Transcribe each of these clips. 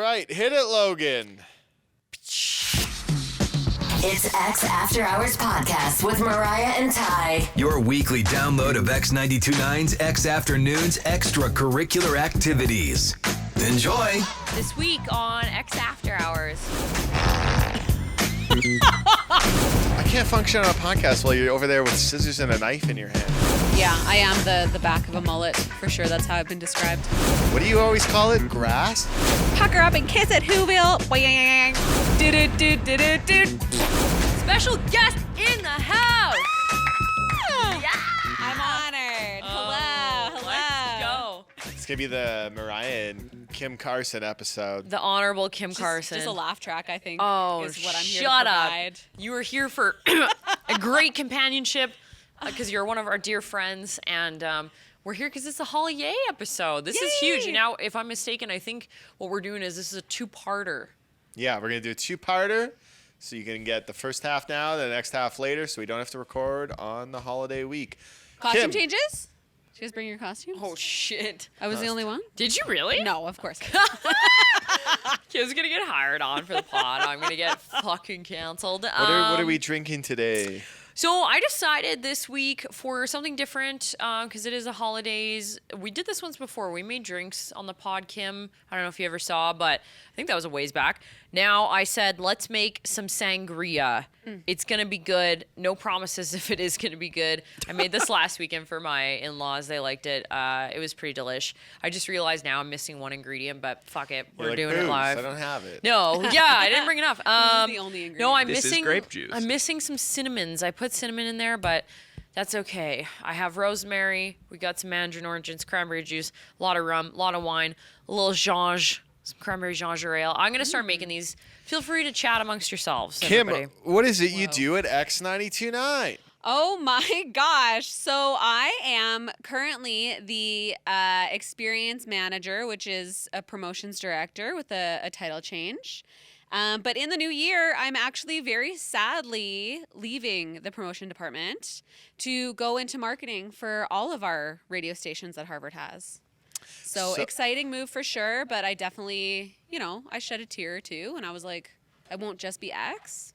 right, hit it, Logan. It's X After Hours Podcast with Mariah and Ty. Your weekly download of X92.9's X Afternoons extracurricular activities. Enjoy. This week on X After Hours. I can't function on a podcast while you're over there with scissors and a knife in your hand. Yeah, I am the back of a mullet, for sure. That's how I've been described. What do you always call it? Grass? Pucker up and kiss it, who will? Special guest in the house. Yeah. I'm honored. Hello. Let's go. It's going to be the Mariah and Kim Carson episode. The Honorable Kim Carson. Just a laugh track, I think, Oh, is what I'm here to shut up. provide. You are here for a great companionship because you're one of our dear friends, and we're here because it's a holiday episode. This is huge. Now, if I'm mistaken, I think what we're doing is this is a two-parter. Yeah, we're going to do a two-parter, so you can get the first half now, the next half later, so we don't have to record on the holiday week. Costume Kim. changes? Did you guys bring your costumes? Oh, shit. I was the only one? Did you really? No, of course. Kim's going to get hired on for the pod. I'm going to get fucking canceled. What are we drinking today? So I decided this week for something different because it is the holidays. We did this once before. We made drinks on the pod, Kim. I don't know if you ever saw, but I think that was a ways back. Now I said, let's make some sangria. It's going to be good. No promises if it is going to be good. I made this last weekend for my in-laws. They liked it. It was pretty delish. I just realized now I'm missing one ingredient, but fuck it. We're doing it live. I don't have it. No, yeah, I didn't bring enough. This is the only ingredient. No, I'm This is missing grape juice. I'm missing some cinnamons. I put cinnamon in there, but that's okay. I have rosemary. We got some mandarin oranges, cranberry juice, a lot of rum, a lot of wine, a little ginger, some cranberry ginger ale. I'm gonna start making these. Feel free to chat amongst yourselves, Kim, everybody. what is it you do at X92.9? Oh my gosh. So I am currently the experience manager, which is a promotions director with a title change. But in the new year, I'm actually very sadly leaving the promotion department to go into marketing for all of our radio stations that Harvard has. So exciting move for sure, but I definitely, I shed a tear or two, and I was like, I won't just be X.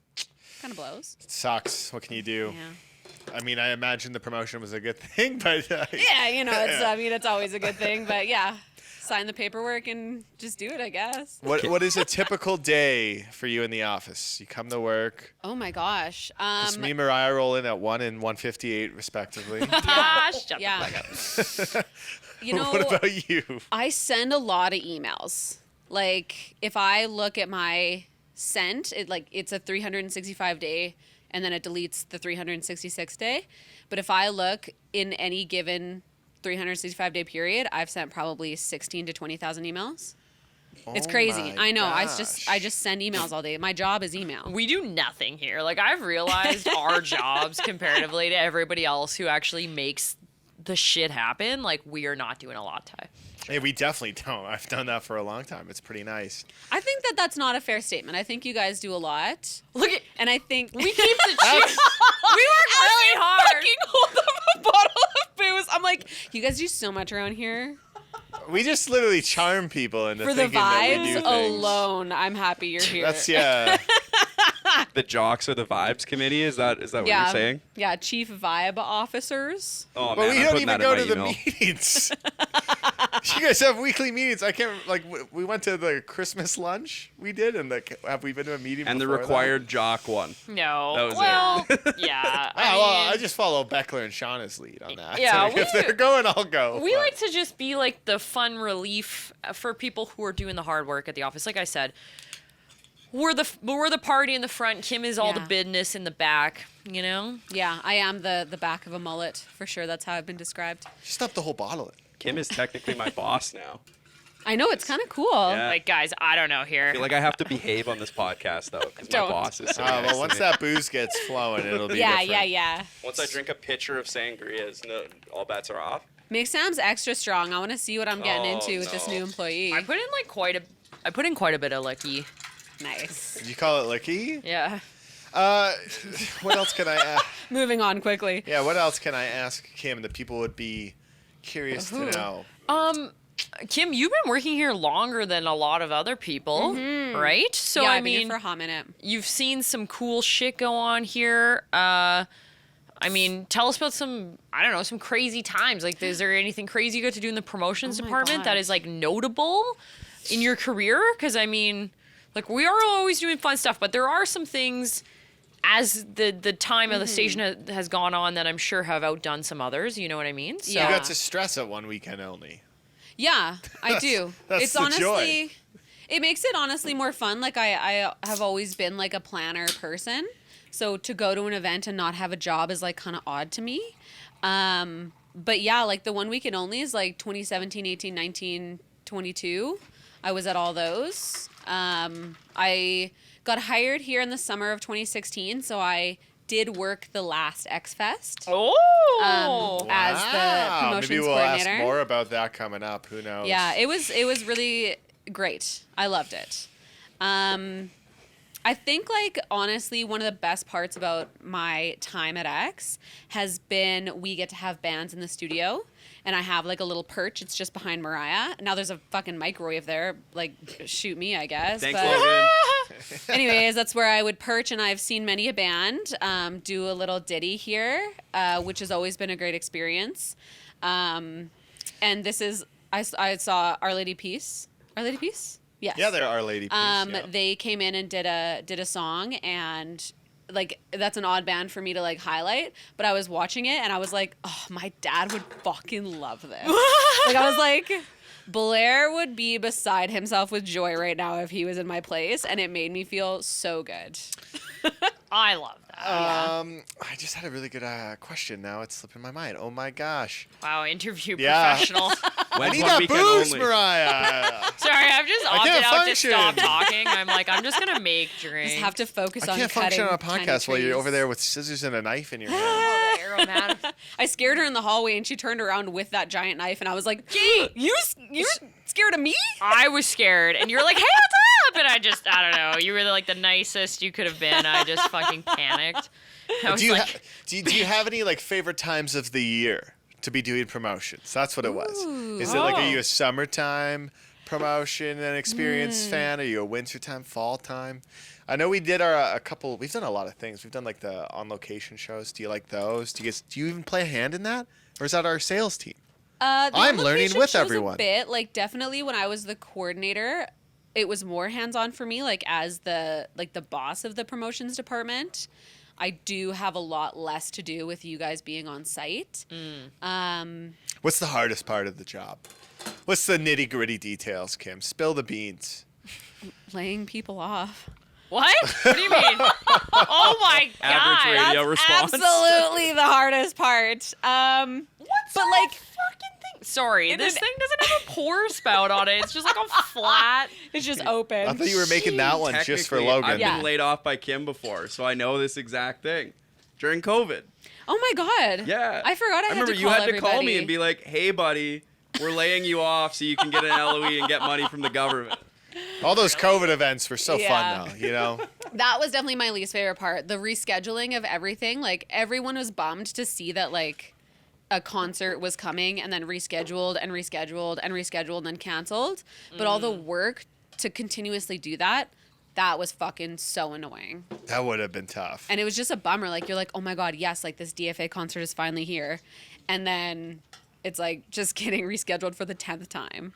Kind of blows. It sucks. What can you do? Yeah. I mean, I imagine the promotion was a good thing, but... Yeah, it's always a good thing, but yeah. Sign the paperwork and just do it, I guess. What is a typical day for you in the office? You come to work. Oh my gosh. Just me and Mariah roll in at 1 and 158 respectively. Shut yeah. the fuck up. What about you? I send a lot of emails. Like if I look at my sent, it's a 365 day and then it deletes the 366 day. But if I look in any given 365 day period, I've sent probably 16 to 20,000 emails. It's crazy. I know. Gosh. I just send emails all day. My job is email. We do nothing here. Like, I've realized our jobs comparatively to everybody else who actually makes the shit happen, like, we are not doing a lot, Ty. Hey, we definitely don't. I've done that for a long time. It's pretty nice. I think that's not a fair statement. I think you guys do a lot. Look at, And I think we keep the cheer. We work really hard. fucking hold up a bottle of booze. I'm like, you guys do so much around here. We just literally charm people into For the thinking that we do vibes things. alone, I'm happy you're here. That's, yeah. The jocks or the vibes committee? Is that what you're saying? Yeah, chief vibe officers. Oh, But man, we I'm don't putting even that go in to my the email. meetings. You guys have weekly meetings. I can't, we went to the Christmas lunch we did, and have we been to a meeting And the before that? required jock one. No. That was well, yeah. I just follow Beckler and Shauna's lead on that. Yeah, So if they're going, I'll go. We But- like to just be like the fun relief for people who are doing the hard work at the office. Like I said, we're the party in the front. Kim is all the Yeah. business in the back. Yeah, I am the back of a mullet, for sure. That's how I've been described. Just up the whole bottle. Kim is technically my boss now. I know, it's kind of cool. Yeah. Like, guys, I don't know here. I feel like I have to behave on this podcast, though, because my Don't. boss is so Oh, nice well, to once me. that booze gets flowing, it'll be Yeah, different. yeah. Once I drink a pitcher of sangrias, all bets are off. Makes Sam's extra strong. I want to see what I'm getting Oh, into with this no. new employee. I put in quite a bit of licky. Nice. Did you call it licky? Yeah. What else can I ask? Moving on quickly. Yeah, what else can I ask Kim that people would be curious to know? Kim, you've been working here longer than a lot of other people, right? So yeah, I I've been here mean, for a hot minute. you've seen some cool shit go on here. I mean, tell us about some, I don't know, some crazy times. Like, is there anything crazy you got to do in the promotions Oh my department that God. is like notable in your career? Because I mean, like, we are always doing fun stuff, but there are some things as the time of the station has gone on that I'm sure have outdone some others. You know what I mean? So, You Yeah. got to stress at one weekend only. Yeah, I do. That's It's the honestly, joy. it makes it honestly more fun. Like I have always been like a planner person. So to go to an event and not have a job is like kind of odd to me. But yeah, like the one weekend only is like 2017, 18, 19, 22. I was at all those. I got hired here in the summer of 2016, so I did work the last X Fest oh, as the promotions Maybe we'll coordinator. ask more about that coming up. Who knows? Yeah, it was really great. I loved it. I think like honestly one of the best parts about my time at X has been we get to have bands in the studio and I have like a little perch. It's just behind Mariah. Now there's a fucking microwave there. Like shoot me, I guess. Thanks, But Logan. anyways, that's where I would perch and I've seen many a band do a little ditty here, which has always been a great experience. And this is I saw Our Lady Peace. Our Lady Peace? Yes. Yeah, they're Our Lady Peace. Yeah. They came in and did a song and like that's an odd band for me to like highlight, but I was watching it and I was like, oh, my dad would fucking love this. Like I was like, Blair would be beside himself with joy right now if he was in my place, and it made me feel so good. I love that. I just had a really good question. Now it's slipping my mind. Oh my gosh. Wow, interview Yeah. professional. I When's need one that weekend boost, only? Mariah. Sorry, I've just I opted can't out function. to stop talking. I'm like, I'm just gonna make drinks. Just have to focus I on can't cutting function on a tiny podcast while you're trees. over there with scissors and a knife in your hand. Oh, the aromatic. I scared her in the hallway and she turned around with that giant knife and I was like, gee, you're scared of me? I was scared, and you're like, "Hey, what's up?" And I don't know. You were like the nicest you could have been. I just fucking panicked. I was Do you, like, do you have any like favorite times of the year to be doing promotions? That's what it was. Is it like, are you a summertime promotion and experience fan? Are you a wintertime, fall time? I know we did a couple. We've done a lot of things. We've done like the on location shows. Do you like those? Do you even play a hand in that, or is that our sales team? I'm learning on-location with shows everyone. A bit, like definitely when I was the coordinator, it was more hands-on for me. Like as the boss of the promotions department, I do have a lot less to do with you guys being on site. What's the hardest part of the job? What's the nitty gritty details, Kim? Spill the beans. Laying people off. "What? What do you mean?" Oh my Average god! radio response. Absolutely the hardest part. But like Fucking thing. Sorry, this thing doesn't have a pour spout on it. It's just like a flat. it's just open. I thought you were making that one just for Technically, Logan. I've Yeah. been laid off by Kim before, so I know this exact thing. During COVID. Oh my god. Yeah. I forgot I had remember to you call had to call me everybody. and be like, "Hey, buddy, we're laying you off so you can get an LOE and get money from the government." All those COVID events were so Yeah. fun, though. You know. That was definitely my least favorite part. The rescheduling of everything. Like everyone was bummed to see that like a concert was coming and then rescheduled and rescheduled and rescheduled and then canceled. But all the work to continuously do that was fucking so annoying. That would have been tough. And it was just a bummer. Like you're like, oh my God, yes, like this DFA concert is finally here. And then it's like just getting rescheduled for the 10th time.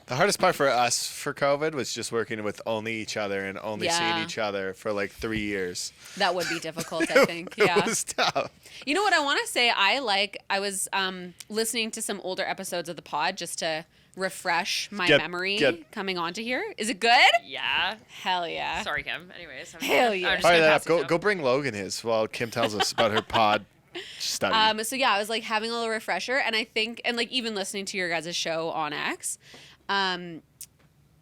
The hardest part for us for COVID was just working with only each other and only seeing Yeah. each other for like 3 years. That would be difficult, I think. Yeah. It was tough. You know what I want to say? I was listening to some older episodes of the pod just to refresh my memory coming onto here. Is it good? Yeah. Hell yeah. Sorry, Kim. Anyways. Hell yeah. I'm just Fire gonna that pass up. it Go, down. go bring Logan his while Kim tells us about her pod study. So yeah, I was like having a little refresher, and I think, and like even listening to your guys' show on X,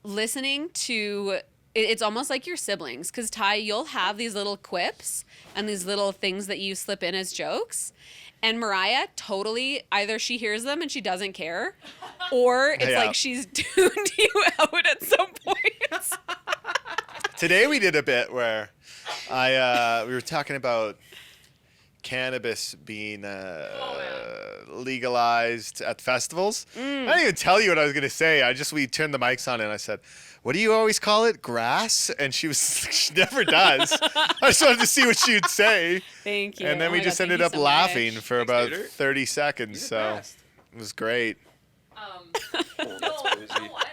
listening to it's almost like your siblings, because Ty, you'll have these little quips and these little things that you slip in as jokes. And Mariah, totally, either she hears them and she doesn't care, or it's Yeah. like she's tuned you out at some point. Today we did a bit where we were talking about cannabis being legalized at festivals. I didn't even tell you what I was going to say. We turned the mics on and I said, what do you always call it? Grass? And she never does. I just wanted to see what she would say. Thank you. And then Oh we my just God, ended thank up you so laughing much. for about Later. 30 seconds. You're the So best. it was great. You know what?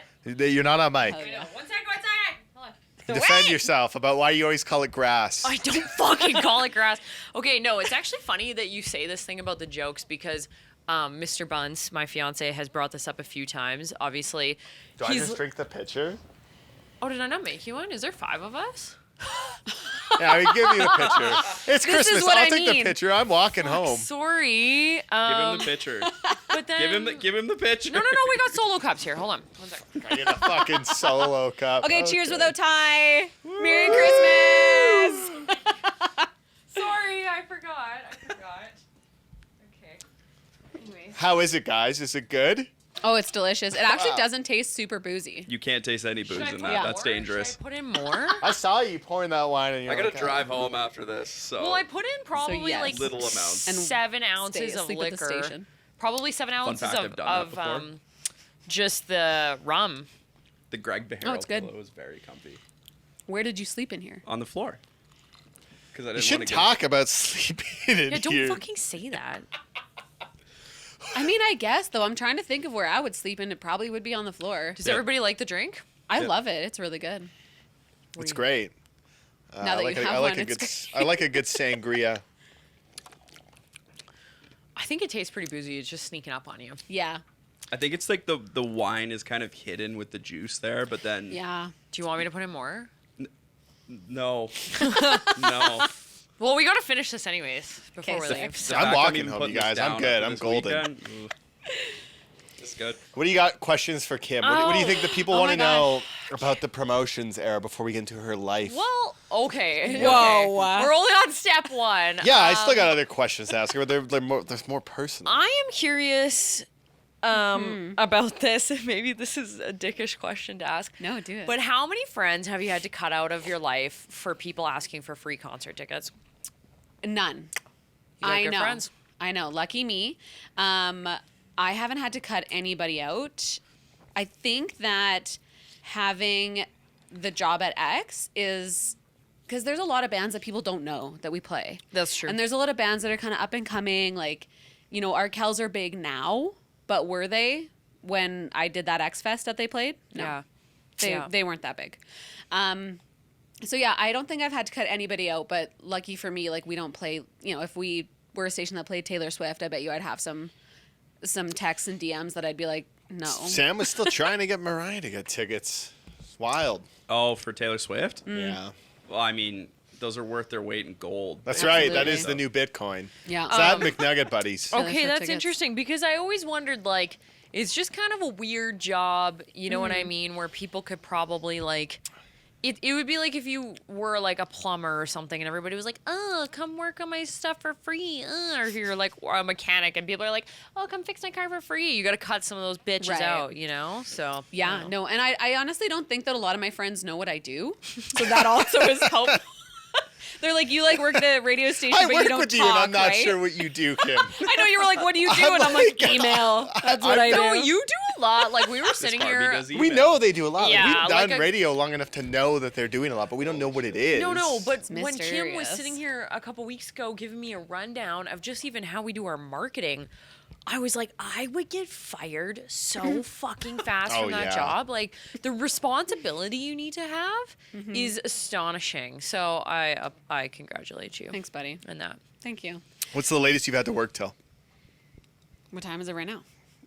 You're not on mic. Oh, yeah. One second, go outside. Hold on. Defend yourself about why you always call it grass. I don't fucking call it grass. Okay, no, it's actually funny that you say this thing about the jokes because Mr. Bunce, my fiance, has brought this up a few times. Obviously, Do I just drink the pitcher? Oh, did I not make you one? Is there 5 of us? Yeah, I mean, give me the pitcher. It's Christmas. what I'll I take the mean. pitcher. I'm walking home. Sorry. Give him the pitcher. But then Give him the pitcher. No, we got solo cups here. Hold on. One second. I get a fucking solo cup. Okay, cheers without tie. Merry Christmas. Sorry, I forgot. Okay. Anyways. How is it, guys? Is it good? Oh, it's delicious. It actually doesn't taste super boozy. You can't taste any booze Should I in put that. Yeah. That's more? dangerous. Should I put in more? I saw you pouring that wine and you're I gotta like, drive home after this, so. Well, I put in probably yes. like Little amounts. And 7 ounces stay of asleep at the liquor. station. Probably 7 ounces fact, I've done that of before. just the rum. The Greg Behar Oh, it's good. pillow is very comfy. Where did you sleep in here? On the floor. Because I You didn't should want to talk about sleeping in Yeah, don't here. fucking say that. I mean, I guess, though. I'm trying to think of where I would sleep, and it probably would be on the floor. Does Yeah. everybody like the drink? I Yeah. love it. It's really good. It's great. Now that I like you a, have I like one, a it's good. great. I like a good sangria. I think it tastes pretty boozy. It's just sneaking up on you. Yeah. I think it's like the wine is kind of hidden with the juice there, but then Yeah. Do you want me to put in more? no, no. Well, we gotta finish this anyways before Okay, we sick. leave. The So. I'm fact walking even home, putting you this guys. I'm down good. after I'm this golden. weekend, ooh. It's good. What do you got questions for Kim? What do you think the people want my to know about the promotions era before we get into her life? Well, okay. Whoa. Okay. We're only on step 1. Yeah, I still got other questions to ask her, but there's more personal. I am curious about this. Maybe this is a dickish question to ask. No, do it. But how many friends have you had to cut out of your life for people asking for free concert tickets? None. You got I good know. friends? I know. Lucky me. I haven't had to cut anybody out. I think that having the job at X is because there's a lot of bands that people don't know that we play. That's true. And there's a lot of bands that are kind of up and coming. Like, you know, our Kells are big now, but were they when I did that X Fest that they played? No. Yeah. They weren't that big. So yeah, I don't think I've had to cut anybody out, but lucky for me, like we don't play, you know, if we were a station that played Taylor Swift, I bet you I'd have some texts and DMs that I'd be like, no. Sam was still trying to get Mariah to get tickets. It's wild. Oh, for Taylor Swift? Yeah. Well, I mean, those are worth their weight in gold. That's right. That Absolutely. is the new Bitcoin. Yeah. It's that McNugget buddies. Taylor Okay, Swift that's tickets. interesting because I always wondered, like, it's just kind of a weird job, you know what I mean, where people could probably, like, it would be like if you were, like, a plumber or something and everybody was like, oh, come work on my stuff for free, or if you're, like, a mechanic and people are like, oh, come fix my car for free. You got to cut some of those bitches Right. out, you know? So, Yeah, you know. no, and I honestly don't think that a lot of my friends know what I do. So that also is helpful. They're like, you like work at a radio station, I but work you don't with talk, you, and I'm not right? sure what you do, Kim. I know you were like, what do you do? I'm And I'm like, like, email. That's what I do. No, you do a lot. Like, we were sitting Barbie here. does We email. know they do a lot. Like, Yeah, we've done like a- radio long enough to know that they're doing a lot, but we don't know what it is. No, but when Kim was mysterious. sitting here a couple weeks ago giving me a rundown of just even how we do our marketing, I was like, I would get fired so fucking fast Oh, from that yeah. job. Like, the responsibility you need to have is astonishing. So I congratulate you. Thanks, buddy. And that. Thank you. What's the latest you've had to work till? What time is it right now?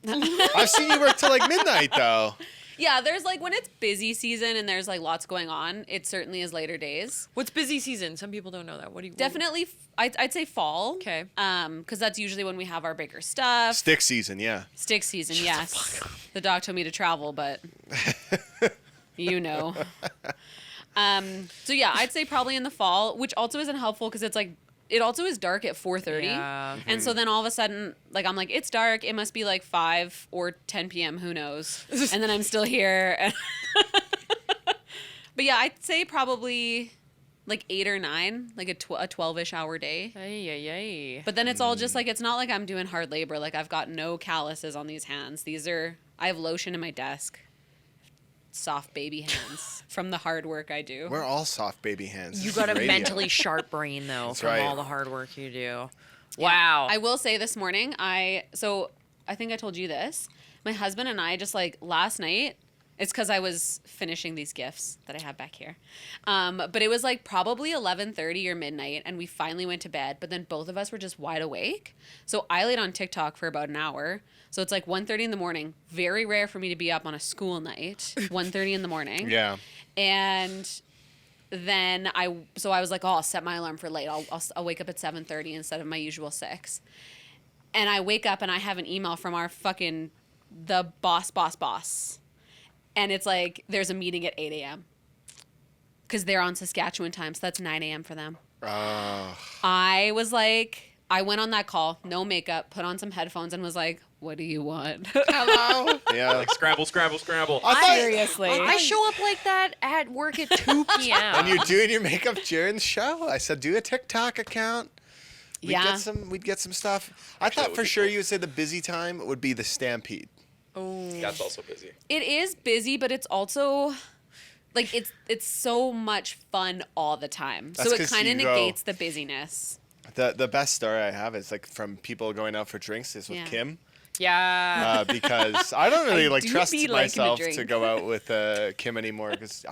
I've seen you work till like midnight, though. Yeah, there's like when it's busy season and there's like lots going on, it certainly is later days. What's busy season? Some people don't know that. What do you Definitely, I'd say fall. Okay. Because that's usually when we have our bigger stuff. Stick season, yeah. Stick season, yes. The doc told me to travel, but you know. So yeah, I'd say probably in the fall, which also isn't helpful because it's like it also is dark at 4:30. Yeah. And so then all of a sudden, like I'm like, it's dark. It must be like 5 or 10 p.m. Who knows? And then I'm still here. But yeah, I'd say probably like 8 or 9, like a 12-ish hour day. Ay. But then it's all just like, it's not like I'm doing hard labor. Like I've got no calluses on these hands. I have lotion in my desk. Soft baby hands from the hard work I do. We're all soft baby hands. You This got is a radio. mentally sharp brain, though, That's from right. all the hard work you do. Yeah. Wow. I will say this morning, so I think I told you this. My husband and I just like last night, it's because I was finishing these gifts that I have back here. But it was like probably 11:30 or midnight, and we finally went to bed. But then both of us were just wide awake. So I laid on TikTok for about an hour. So it's like 1:30 in the morning. Very rare for me to be up on a school night. 1:30 in the morning. Yeah. And then I was like, oh, I'll set my alarm for late. I'll wake up at 7:30 instead of my usual 6. And I wake up and I have an email from the boss. And it's like, there's a meeting at 8 a.m. Because they're on Saskatchewan time, so that's 9 a.m. for them. I was like, I went on that call, no makeup, put on some headphones, and was like, what do you want? Hello. Yeah. Like scramble. Seriously. I show up like that at work at 2 p.m. And you're doing your makeup during the show. I said, do a TikTok account. Yeah. We'd get some stuff. I thought for sure you would say the busy time would be the Stampede. That's also busy. It is busy, but it's also like it's so much fun all the time. That's So it 'cause kind of you go- negates the busyness. The best story I have is like from people going out for drinks is with Yeah. Kim. Yeah. Because I don't really do trust be liking a myself to drink. go out with Kim anymore because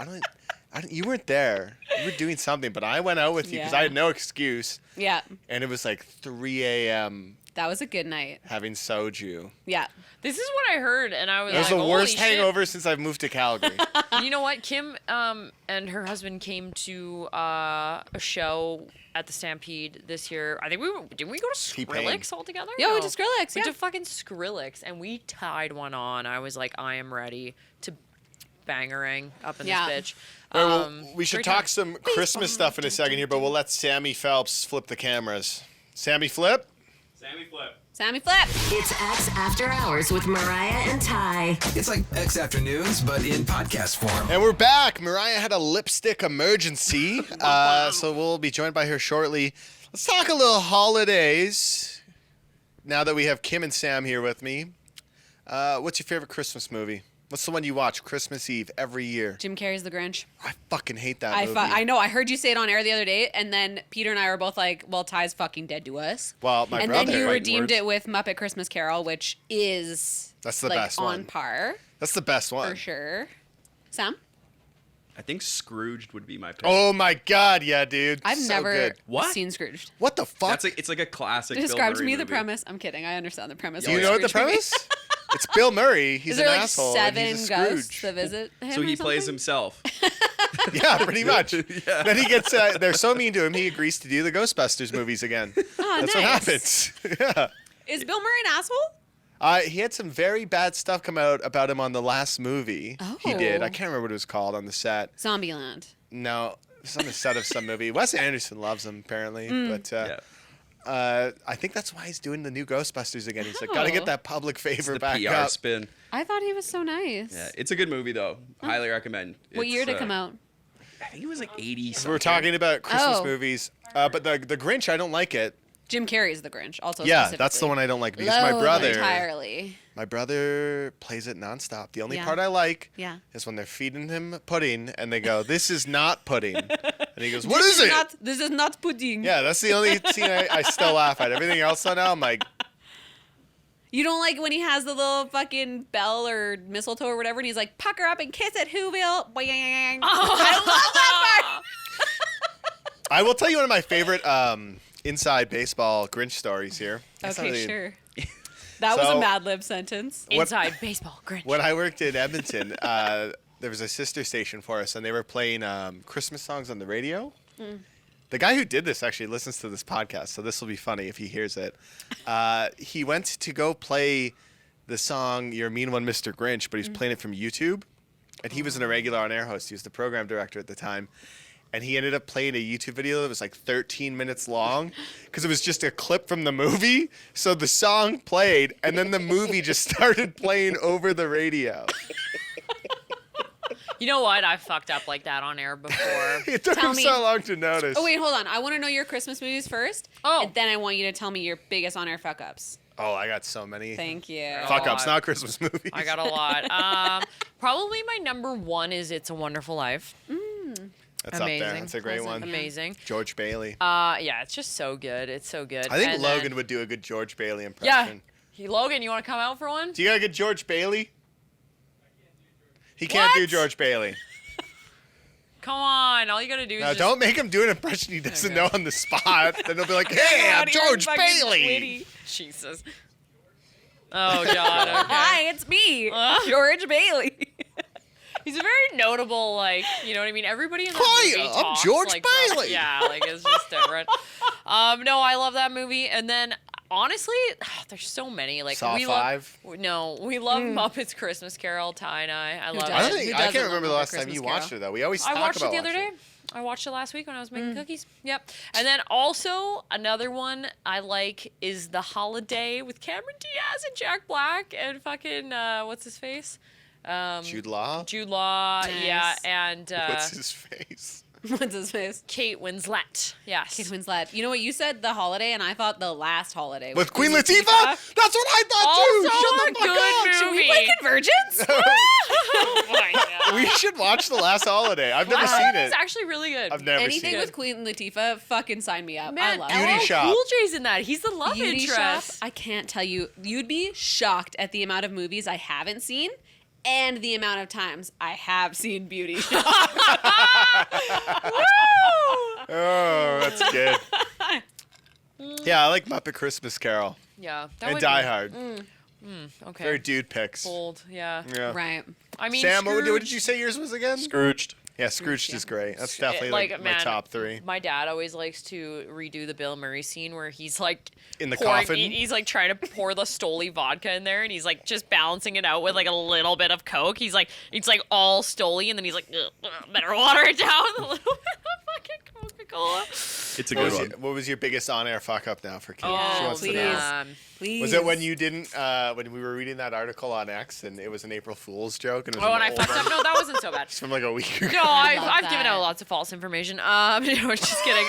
you weren't there. You were doing something, but I went out with you because Yeah. I had no excuse. Yeah, And it was like 3 a.m. that was a good night. having soju. Yeah. This is what I heard, and I was It was like, the holy worst shit. hangover since I've moved to Calgary. You know what? Kim and her husband came to a show at the Stampede this year. I think didn't we go to T-Pain. Skrillex all together? Yeah, we No. went to Skrillex, We yeah. did fucking Skrillex, and we tied one on. I was like, I am ready to bangerang up in Yeah. this bitch. All right, well, we should great talk time. some Christmas stuff in a second here, but we'll let Sammy Phelps flip the cameras. Sammy Flip? Sammy Flip. It's X After Hours with Mariah and Ty. It's like X Afternoons, but in podcast form. And we're back. Mariah had a lipstick emergency, so we'll be joined by her shortly. Let's talk a little holidays. Now that we have Kim and Sam here with me, what's your favorite Christmas movie? What's the one you watch Christmas Eve every year? Jim Carrey's The Grinch. I fucking hate that movie. I know. I heard you say it on air the other day, and then Peter and I were both like, "Well, Ty's fucking dead to us." Well, my and brother. then you Fighting redeemed words. it with Muppet Christmas Carol, which is That's the like best on one. par That's the best one. for sure. Sam, I think Scrooged would be my pick. Oh my god, yeah, dude. I've So never good. What? seen Scrooged. What the fuck? It's like a classic. Bill Describe to Murray me the movie. premise. I'm kidding. I understand the premise. Do of you know what the Scrooge movie. premise? It's Bill Murray. He's Is there an like asshole. and 7 he's a ghosts Scrooge. that visit him? So or he plays something? himself. Yeah, pretty much. Yeah. Then he gets. They're so mean to him. He agrees to do the Ghostbusters movies again. Oh, That's nice. what happens. Yeah. Is Bill Murray an asshole? He had some very bad stuff come out about him on the last movie. He did. Oh. I can't remember what it was called on the set. Zombieland. No, it's on the set of some movie. Wes Anderson loves him apparently, but Yeah. I think that's why he's doing the new Ghostbusters again. He's like, gotta Oh. get that public favor The back PR up. spin. I thought he was so nice. Yeah, it's a good movie though. Highly recommend. What It's, year did it come out? I think it was like 80. We're talking about Christmas Oh. movies, but the Grinch, I don't like it. Jim Carrey's The Grinch. Also, Yeah, that's the specifically. one I don't like because Loathe my brother. entirely. My brother plays it nonstop. The only Yeah. part I like Yeah. is when they're feeding him pudding and they go, "This is not pudding," and he goes, "What is it?" This is not pudding. Yeah, that's the only scene I still laugh at. Everything else on now, I'm like, You don't like when he has the little fucking bell or mistletoe or whatever, and he's like, "Pucker up and kiss it, who will?" Boing. I love that part. I will tell you one of my favorite inside baseball Grinch stories here. That's not Okay, really- sure. That was So- a Mad Lib sentence. Inside baseball, Grinch. When I worked in Edmonton, there was a sister station for us, and they were playing Christmas songs on the radio. The guy who did this actually listens to this podcast, so this will be funny if he hears it. He went to go play the song "You're a Mean One, Mr. Grinch," but he's playing it from YouTube. And he was an irregular on-air host. He was the program director at the time. And he ended up playing a YouTube video that was like 13 minutes long because it was just a clip from the movie. So the song played, and then the movie just started playing over the radio. You know what? I fucked up like that on air before. It took Tell him me. so long to notice. Oh, wait, hold on. I want to know your Christmas movies first. Oh. And then I want you to tell me your biggest on-air fuck-ups. Oh, I got so many. Thank you. Fuck ups, lot. not Christmas movies. I got a lot. Probably my number one is It's a Wonderful Life. That's up there. Amazing. That's a great one. Amazing. George Bailey. Yeah, it's just so good. It's so good. I think And Logan then- would do a good George Bailey Yeah. impression. Hey, Logan, you want to come out for one? Do you got a good George Bailey? He can't do What? George Bailey. Come on. All you got to do is Now, just... don't make him do an impression he doesn't know on the spot. Then he'll be like, hey, Oh I'm God, you're George fucking Bailey. witty. Jesus. Oh, God. Okay. Hi, it's me, George Bailey. He's a very notable, like, you know what I mean? Everybody in that Hiya, movie I'm talks, George like, Bailey. Yeah, like, it's just different. No, I love that movie. And then, honestly, there's so many. Like, Saw we 5? We love Muppets Christmas Carol, Ty and I. I love doesn't? I, it. don't think, Who I doesn't can't remember the love last time Christmas you Carol? watched it, though. We always I talk watched it about the other day. watching it. I watched it last week when I was making cookies. Yep. And then also another one I like is The Holiday with Cameron Diaz and Jack Black and fucking what's his face? Jude Law? Jude Law. Nice. Yeah, and What's his face? What's his face? Kate Winslet. Yes. Kate Winslet. You know what? You said The Holiday, and I thought The Last Holiday. With Queen Latifah? That's what I thought, Also too. Shut a the fuck good up. Should we play Convergence? Oh my God. We should watch The Last Holiday. I've never Last seen one it. is actually really good. I've never Anything seen with it. Queen Latifah, fucking sign me up. Man, I love Beauty it. Shop. Cool J's in that. He's the love Beauty Shop. interest. I can't tell you. You'd be shocked at the amount of movies I haven't seen and the amount of times I have seen Beauty Shop. Oh, that's good. Yeah, I like Muppet Christmas Carol. Yeah. That And would Die be- Hard. Okay. Very dude picks. bold. Yeah. Yeah. Right. I mean, Sam, what Scrooge- did you say yours was again? Scrooged. Yeah, Scrooged is great. That's definitely like my man, top 3. My dad always likes to redo the Bill Murray scene where he's like In the pouring- coffin? He's like trying to pour the Stoli vodka in there, and he's like just balancing it out with like a little bit of Coke. He's like, it's like all Stoli, and then he's like, better water it down with a little bit of fucking Coca-Cola. It's a What good was, one. your, what was your biggest on-air fuck-up now for Kate? Oh, She wants to please. know. man. Please. Was it when you didn't, when we were reading that article on X and it was an April Fool's joke? And it was Oh, an and I old fucked one? up. No, that wasn't so bad. It's from like a week ago. No, love I've given that. out lots of false information. No, just kidding.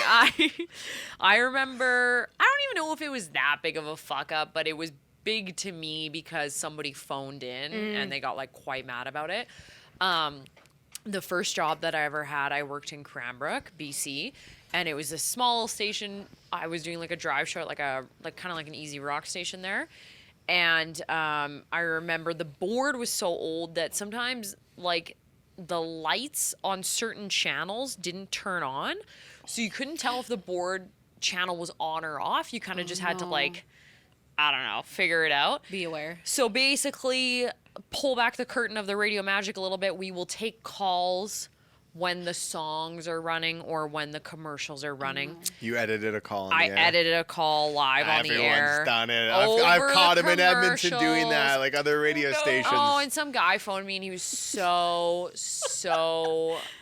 I remember. I don't even know if it was that big of a fuck up, but it was big to me because somebody phoned in and they got like quite mad about it. The first job that I ever had, I worked in Cranbrook, BC, and it was a small station. I was doing like a drive show at like kind of like an easy rock station there. And I remember the board was so old that sometimes like the lights on certain channels didn't turn on. So you couldn't tell if the board channel was on or off. You kind of just had to like, I don't know, figure it out. Be aware. So basically, pull back the curtain of the Radio Magic a little bit. We will take calls when the songs are running or when the commercials are running. You edited a call on I the air. edited a call live on the air. Everyone's done it. Over I've caught the him in Edmonton doing that, commercials. like other radio stations. Oh, and some guy phoned me and he was so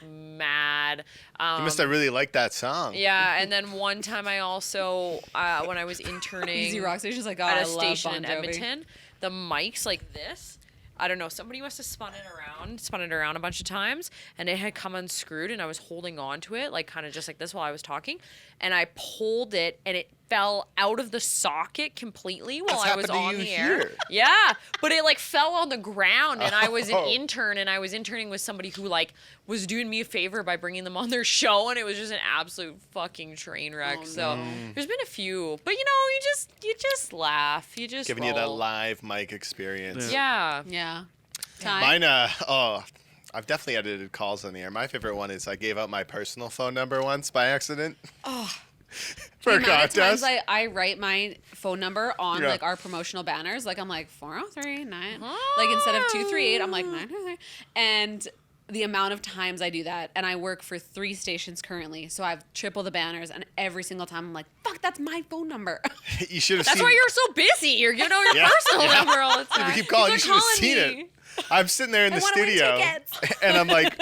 mad. You must have really liked that song. Yeah, and then one time I also, when I was interning Easy Rock Station's like, oh, at I a love station Bon in Jovi. Edmonton, the mics like this. I don't know. Somebody must have spun it around a bunch of times, and it had come unscrewed, and I was holding on to it, like kind of just like this while I was talking, and I pulled it, and it fell out of the socket completely while That's I was happened to on you the air. here. Yeah, but it like fell on the ground, and I was an Oh. intern, and I was interning with somebody who like was doing me a favor by bringing them on their show, and it was just an absolute fucking train wreck. Oh, so no. there's been a few, but you know, you just laugh, you just Giving you that roll. live mic experience. Yeah. Yeah. Ty? Mine, I've definitely edited calls on the air. My favorite one is I gave out my personal phone number once by accident. For The a amount of times contest. I write my phone number on Yeah. like our promotional banners. Like I'm like 403 9. Like instead of 238, I'm like 923. And the amount of times I do that, and I work for 3 stations currently, so I've triple the banners, and every single time I'm like, fuck, that's my phone number. You should have That's seen why you're so busy. You're giving out your Yeah. personal Yeah. number all the time. If you keep calling, you Keep should have calling seen me. it. I'm sitting there in I the wanna win studio, tickets. and I'm like,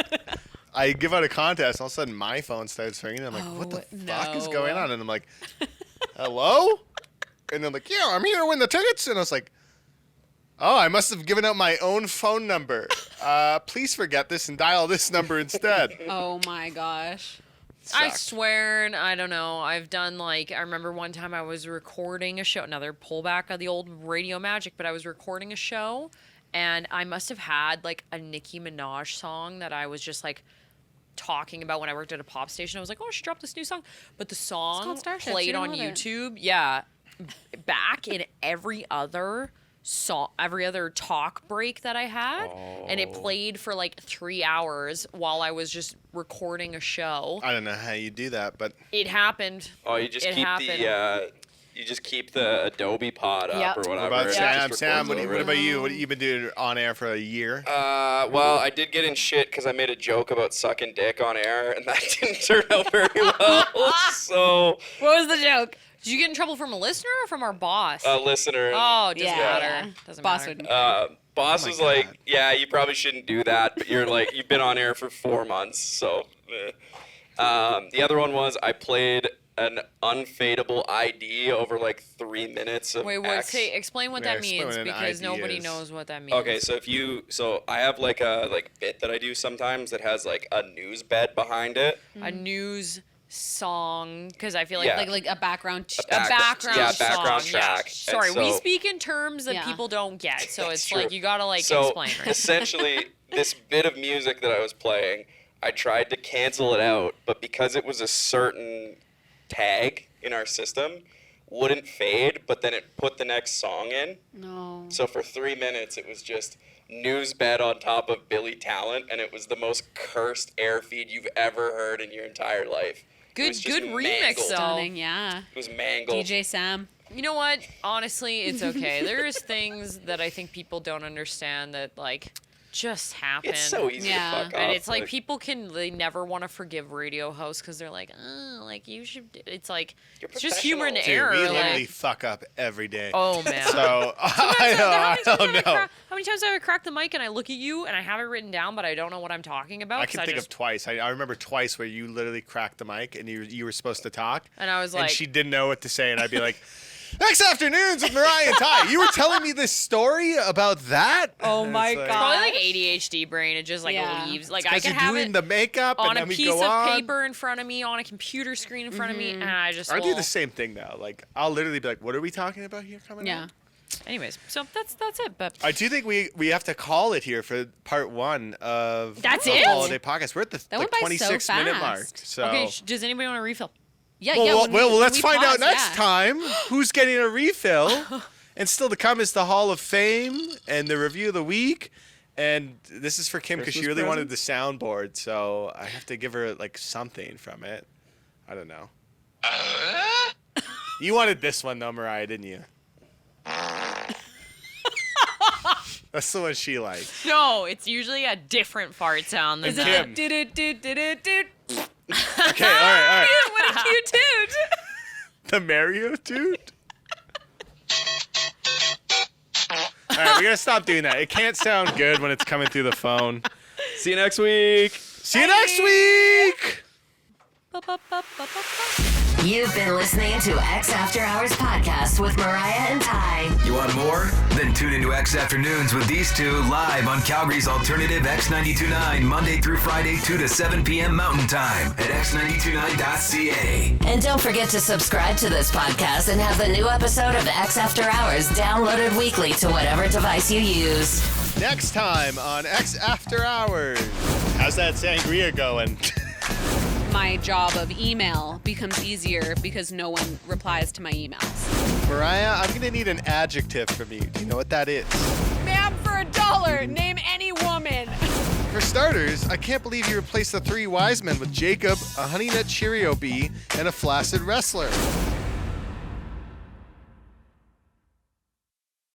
I give out a contest, and all of a sudden my phone starts ringing. I'm like, what the Oh, fuck is no. going on? And I'm like, hello? And they're like, yeah, I'm here to win the tickets. And I was like, Oh, I must have given out my own phone number. Please forget this and dial this number instead. Oh my gosh. I Sucked. swear, and I don't know. I've done I remember one time I was recording a show, another pullback of the old radio magic, but I was recording a show, and I must have had a Nicki Minaj song that I was just talking about when I worked at a pop station. I was like, oh, she dropped this new song. But the song called Starships. played You don't on love it. YouTube. Yeah. Back in every other talk break that I had, and it played for 3 hours while I was just recording a show. I don't know how you do that, but It happened. Oh, you just It keep happened. you just keep the Adobe pod up Yep. or What whatever. what about and it Sam? just Sam, records what over about it. you? What have you been doing on air for a year? Well, I did get in shit because I made a joke about sucking dick on air, and that didn't turn out very well. So, What was the joke? Did you get in trouble from a listener or from our boss? a listener, Oh, it doesn't Yeah. matter. Doesn't Boss matter. wouldn't. boss Oh my was like, God. "Yeah, you probably shouldn't do that, but you've been on air for 4 months, so." The other one was I played an unfadable ID over 3 minutes of Wait, X. explain what Yeah, that explain means what an because ID nobody is. knows what that means. Okay, so I have a bit that I do sometimes that has a news bed behind it. A news song because I feel like Yeah. Like a background. a background yeah, song. background Yeah. track. And Sorry, we so- speak in terms that Yeah. people don't get, so That's it's true. you gotta So explain. Right? essentially, this bit of music that I was playing, I tried to cancel it out, but because it was a certain tag in our system, wouldn't fade. But then it put the next song in. No. So for 3 minutes, it was just news bed on top of Billy Talent, and it was the most cursed air feed you've ever heard in your entire life. It was just Good remix, mangled. though. Stunning, yeah. It was mangled. DJ Sam. You know what? Honestly, it's okay. There's things that I think people don't understand that just happen. It's so easy Yeah. to fuck up. And it's people they never want to forgive radio hosts because they're you should. It's You're it's just human professional. Dude, error. we like- literally fuck up every day. oh man. So I don't know. How many times have I cracked the mic and I look at you and I have it written down, but I don't know what I'm talking about? I 'cause can think of twice. I remember twice where you literally cracked the mic and you were supposed to talk. And I was and like- she didn't know what to say, and I'd be like, X Afternoons with Mariah and Ty. You were telling me this story about that? Oh And my it's like, God. Probably ADHD brain. It just Yeah. leaves. It's I 'cause can you're have doing it the makeup on and a then we piece go of on. paper in front of me, on a computer screen in front of me, and I just I do will- the same thing now. I'll literally be like, what are we talking about here coming Yeah. up? Anyways, so that's it. But I do think we have to call it here for part 1 of That's the it? holiday podcast. We're at the That went by so 26-minute mark. fast. So okay, does anybody want a refill? Yeah, well, yeah. well, when well, when let's we find out pause, next yeah. time who's getting a refill. And still to come is the Hall of Fame and the review of the week. And this is for Kim because she Christmas really wanted the soundboard, so I have to give her something from it. I don't know. You wanted this one though, Mariah, didn't you? That's the one she liked. No, it's usually a different fart sound than Is it Kim. the do-do-do-do-do-do? Okay, all right. What a cute toot. The Mario dude? All right, we gotta stop doing that. It can't sound good when it's coming through the phone. See you next week. See you next week! You've been listening to X After Hours podcast with Mariah and Ty. You want more? Then tune into X Afternoons with these two live on Calgary's alternative X92.9 Monday through Friday 2 to 7 p.m. Mountain Time at x929.ca. And don't forget to subscribe to this podcast and have the new episode of X After Hours downloaded weekly to whatever device you use. Next time on X After Hours. How's that sangria going? My job of email becomes easier because no one replies to my emails. Mariah, I'm gonna need an adjective from you. Do you know what that is? Ma'am, for $1, name any woman. For starters, I can't believe you replaced the 3 wise men with Jacob, a Honey Nut Cheerio bee, and a flaccid wrestler.